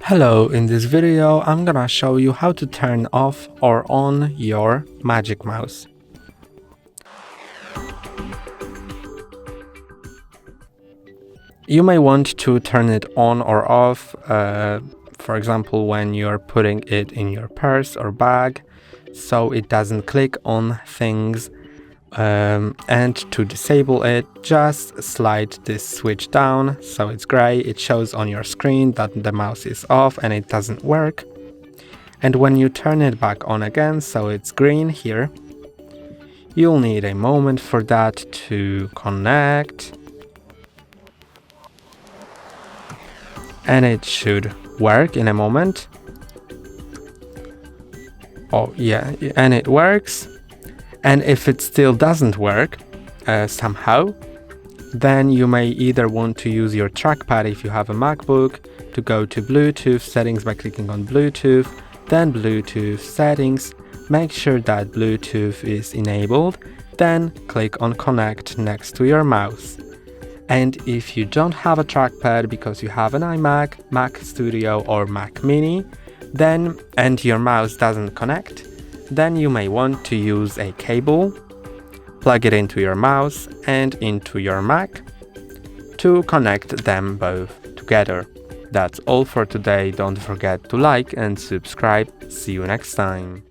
Hello, in this video I'm gonna show you how to turn off or on your Magic Mouse. You may want to turn it on or off, for example when you're putting it in your purse or bag, so it doesn't click on things. And to disable it, just slide this switch down so it's gray. It shows on your screen that the mouse is off and it doesn't work. And when you turn it back on again, so it's green here, you'll need a moment for that to connect. And it should work in a moment. Oh yeah, and it works. And if it still doesn't work somehow, then you may either want to use your trackpad if you have a MacBook to go to Bluetooth settings by clicking on Bluetooth, then Bluetooth settings, make sure that Bluetooth is enabled, then click on connect next to your mouse. And if you don't have a trackpad because you have an iMac, Mac Studio or Mac Mini, then and your mouse doesn't connect, then you may want to use a cable, plug it into your mouse and into your Mac to connect them both together. That's all for today. Don't forget to like and subscribe. See you next time.